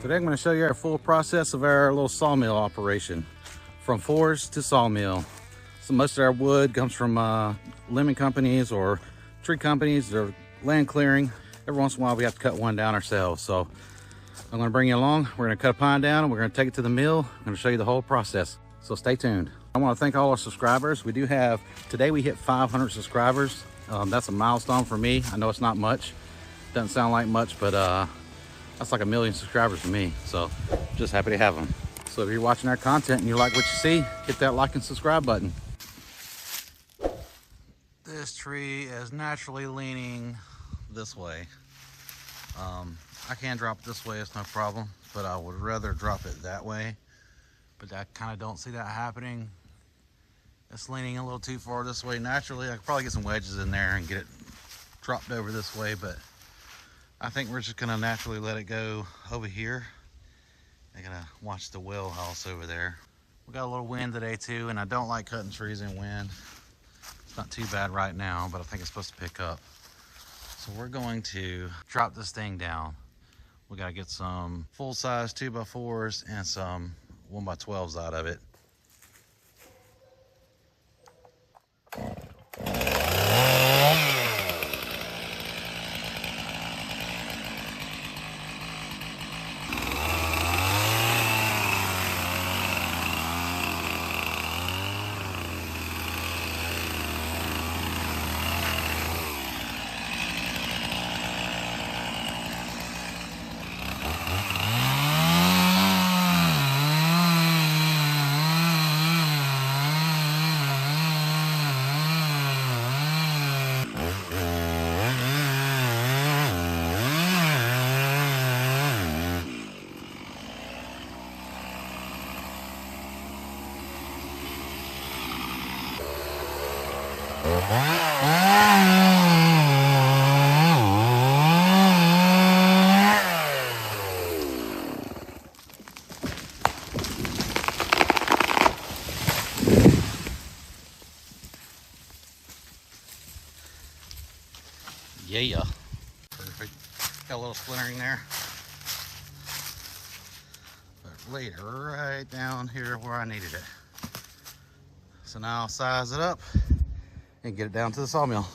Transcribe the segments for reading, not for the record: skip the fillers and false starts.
Today I'm going to show you our full process of our little sawmill operation, from forest to sawmill. So most of our wood comes from lemon companies or tree companies or land clearing. Every once in a while we have to cut one down ourselves. So I'm going to bring you along. We're going to cut a pine down and we're going to take it to the mill. I'm going to show you the whole process. So stay tuned. I want to thank all our subscribers. We do have, today we hit 500 subscribers. That's a milestone for me. I know it's not much. Doesn't sound like much, but that's like 1 million subscribers for me. So just happy to have them. So if you're watching our content and you like what you see, hit that like and subscribe button. This tree is naturally leaning this way. I can drop it this way, it's no problem, but I would rather drop it that way. But I kind of don't see that happening. It's leaning a little too far this way naturally. I could probably get some wedges in there and get it dropped over this way, but I think we're just gonna naturally let it go over here. I'm gonna watch the well house over there. We got a little wind today too, and I don't like cutting trees in wind. It's not too bad right now, but I think it's supposed to pick up. So we're going to drop this thing down. We gotta get some full-size 2x4s and some 1x12s out of it. Yeah, perfect. Got a little splintering there, but laid it right down here where I needed it. So now I'll size it up and get it down to the sawmill.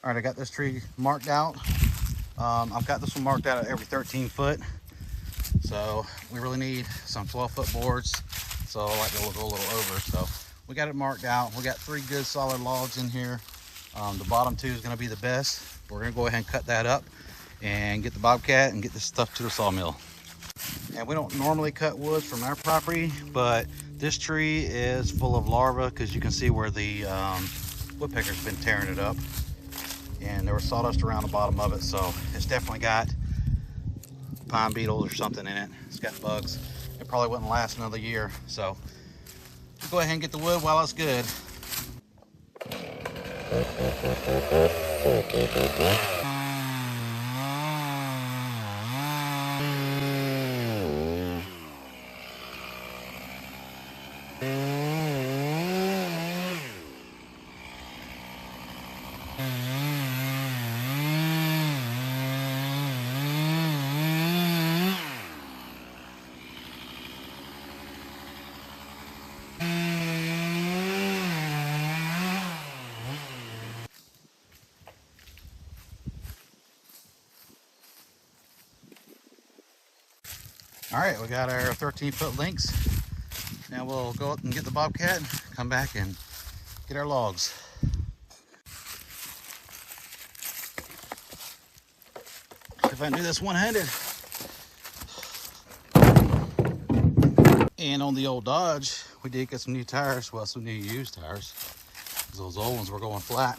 All right, I got this tree marked out. I've got this one marked out at every 13 foot. So we really need some 12-foot boards. So I like to go a little over. So we got it marked out. We got 3 good solid logs in here. The bottom 2 is gonna be the best. We're gonna go ahead and cut that up and get the bobcat and get this stuff to the sawmill. And we don't normally cut woods from our property, but this tree is full of larvae because you can see where the woodpecker's been tearing it up. And there was sawdust around the bottom of it, so it's definitely got pine beetles or something in it. It's got bugs. It probably wouldn't last another year, so we'll go ahead and get the wood while it's good. All right, we got our 13-foot links. Now we'll go up and get the bobcat, come back and get our logs. If I can do this one-handed. And on the old Dodge, we did get some new tires, well, some new used tires. Those old ones were going flat.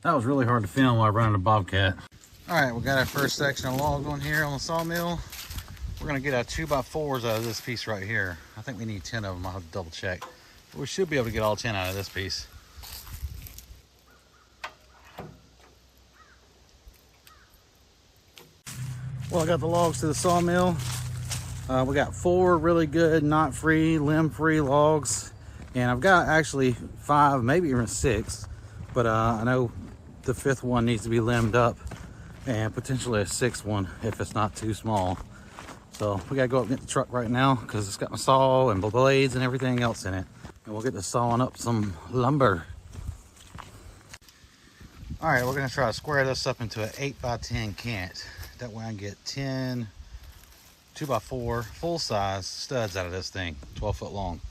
That was really hard to film while running a bobcat. All right, we got our first section of logs on here on the sawmill. We're gonna get our 2x4s out of this piece right here. I think we need 10 of them, I'll have to double check. But we should be able to get all 10 out of this piece. Well, I got the logs to the sawmill. We got 4 really good, knot-free, limb-free logs. And I've got actually 5, maybe even 6. But I know the 5th one needs to be limbed up, and potentially a 6th one if it's not too small. So we gotta go up and get the truck right now because it's got my saw and blades and everything else in it. And we'll get to sawing up some lumber. All right, we're gonna try to square this up into an 8x10 cant. That way I can get 10 2x4 full-size studs out of this thing, 12 foot long.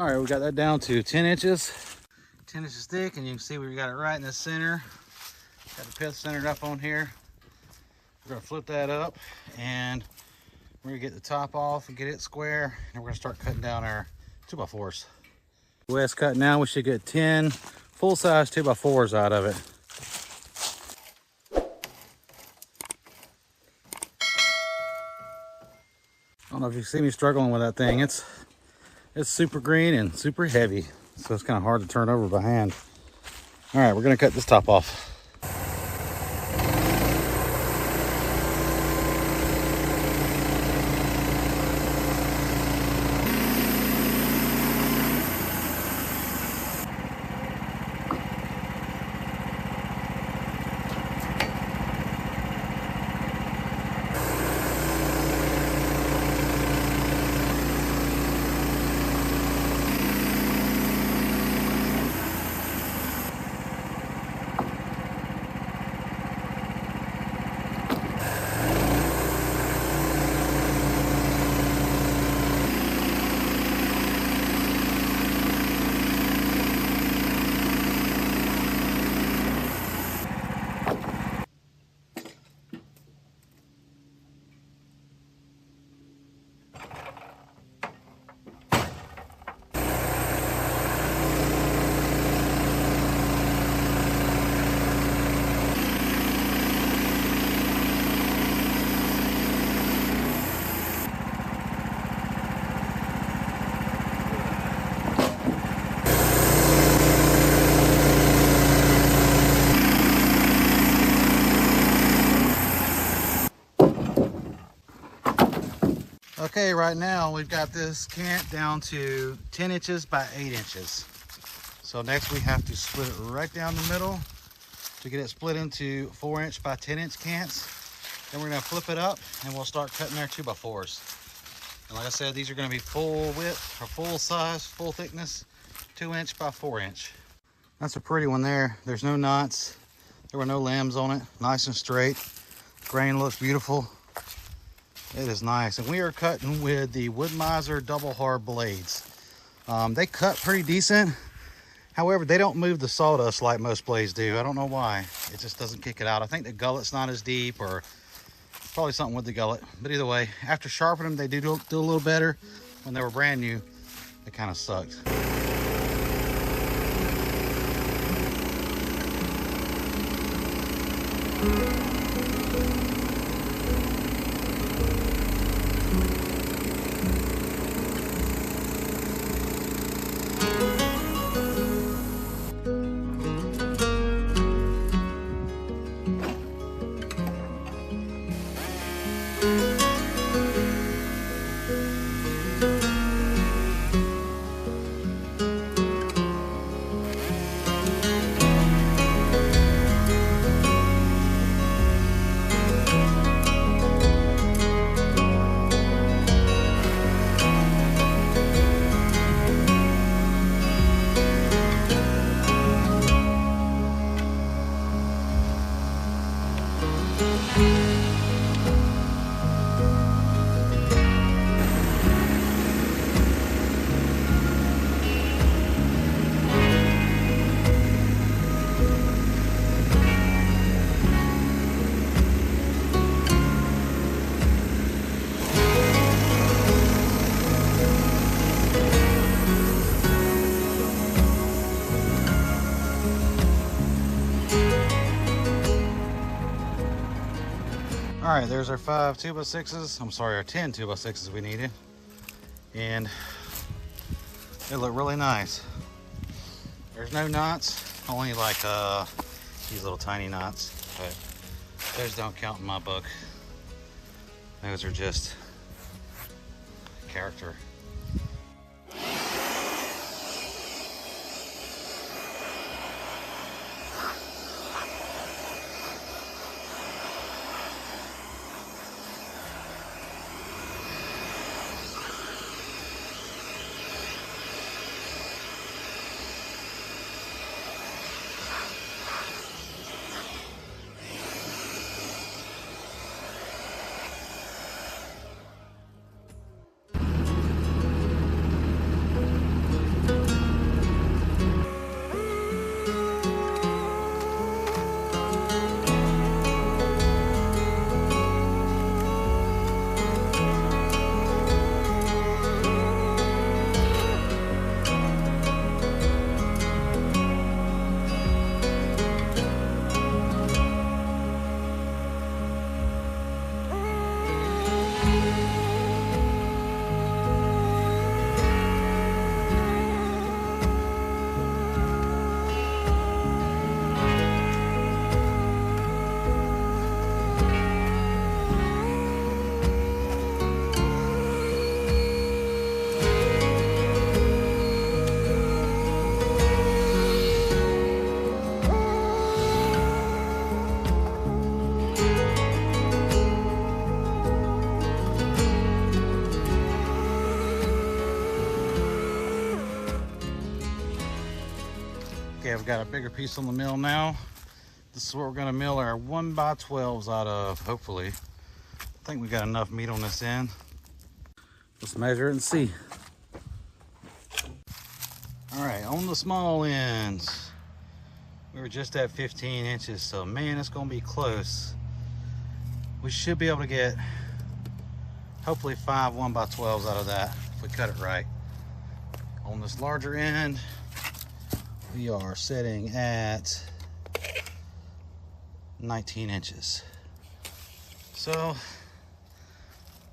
All right, we got that down to 10 inches. 10 inches thick, and you can see we got it right in the center. Got the pith centered up on here. We're gonna flip that up, and we're gonna get the top off and get it square, and we're gonna start cutting down our 2x4s. The way it's cut now, we should get 10 full-size 2x4s out of it. I don't know if you see me struggling with that thing. It's super green and super heavy, so it's kind of hard to turn over by hand. All right, we're gonna cut this top off. Okay, right now we've got this cant down to 10 inches by 8 inches. So next we have to split it right down the middle to get it split into 4-inch by 10-inch cants. Then we're gonna flip it up and we'll start cutting our 2x4s. And like I said, these are gonna be full width or full size, full thickness, 2-inch by 4-inch. That's a pretty one there. There's no knots. There were no limbs on it. Nice and straight. Grain looks beautiful. It is nice, and we are cutting with the Wood-Mizer double hard blades. They cut pretty decent. However, they don't move the sawdust like most blades do. I don't know why. It just doesn't kick it out. I think the gullet's not as deep, or probably something with the gullet. But either way, after sharpening them, they do a little better. When they were brand new, they kind of sucked. All right, there's our 5 2x6s. I'm sorry, our 10 2x6s we needed. And they look really nice. There's no knots, only like these little tiny knots, but those don't count in my book. Those are just character. I've got a bigger piece on the mill now. This is what we're gonna mill our 1x12s out of, hopefully. I think we got enough meat on this end. Let's measure it and see. All right, on the small ends, we were just at 15 inches, so man, it's gonna be close. We should be able to get hopefully 5 1x12s out of that if we cut it right. On this larger end, we are sitting at 19 inches. So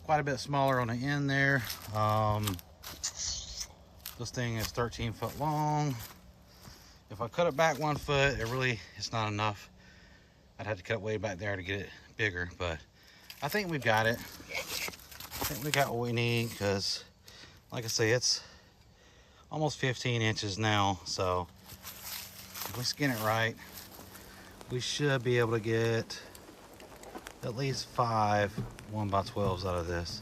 quite a bit smaller on the end there. This thing is 13 foot long. If I cut it back 1 foot, it's not enough. I'd have to cut way back there to get it bigger, but I think we've got it. I think we got what we need, because like I say, it's almost 15 inches now. So if we skin it right, we should be able to get at least 5 1x12s out of this.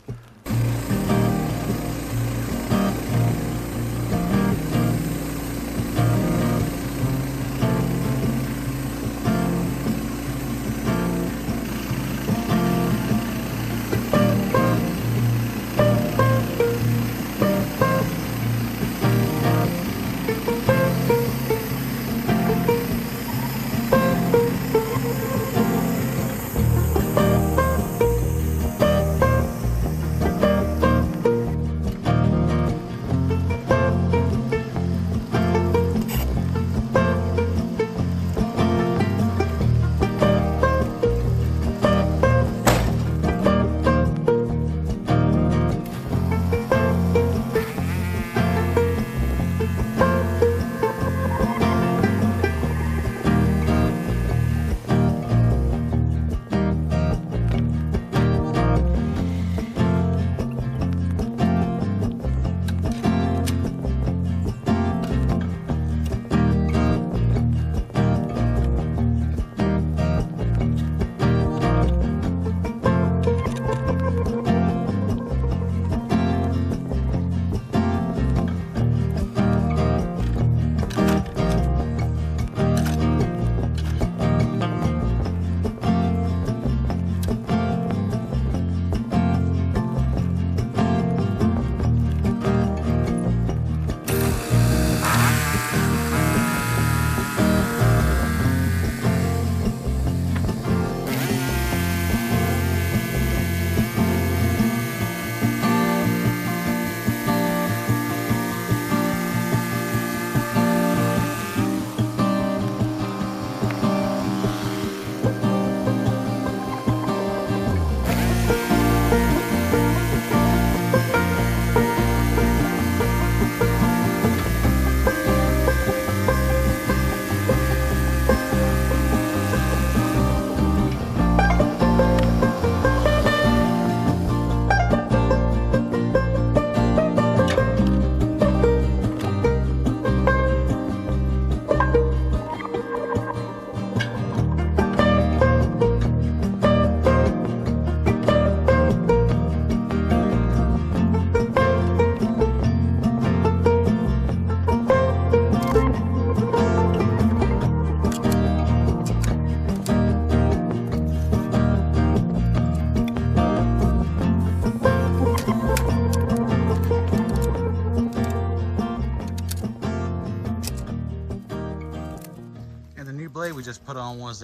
We just put on was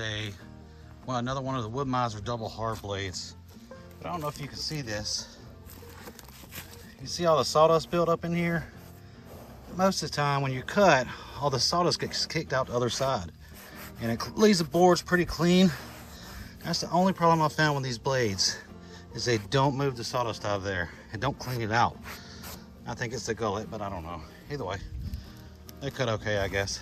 another one of the Wood Miser double hard blades. But I don't know if you can see this. You see all the sawdust built up in here? Most of the time when you cut, all the sawdust gets kicked out the other side. And it leaves the boards pretty clean. That's the only problem I found with these blades, is they don't move the sawdust out of there and don't clean it out. I think it's the gullet, but I don't know. Either way, they cut okay, I guess.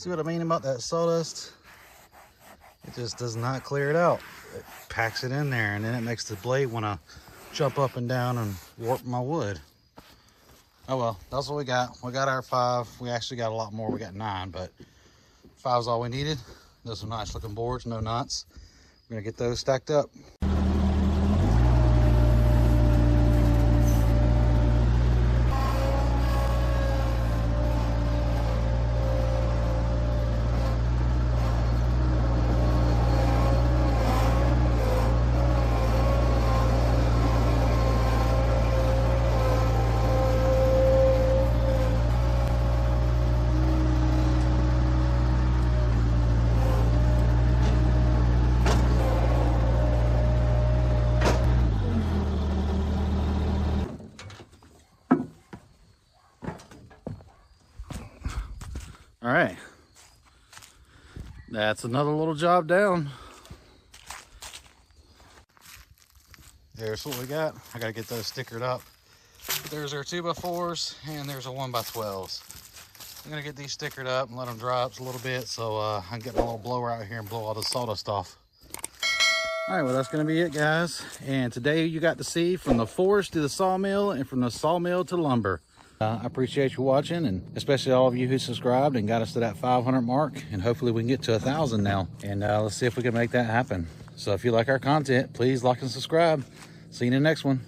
See what I mean about that sawdust? It just does not clear it out. It packs it in there, and then it makes the blade want to jump up and down and warp my wood. Oh well, that's what we got. We got our 5. We actually got a lot more. We got 9, but 5's all we needed. Those are nice looking boards, no knots. We're gonna get those stacked up. All right, that's another little job down. There's what we got. I gotta get those stickered up. There's our 2x4s and there's a 1x12s. I'm gonna get these stickered up and let them dry up a little bit so I can get my little blower out here and blow all the sawdust off. All right, well, that's gonna be it, guys. And today you got to see from the forest to the sawmill and from the sawmill to lumber. I appreciate you watching, and especially all of you who subscribed and got us to that 500 mark, and hopefully we can get to 1,000 now, and let's see if we can make that happen. So if you like our content, please like and subscribe. See you in the next one.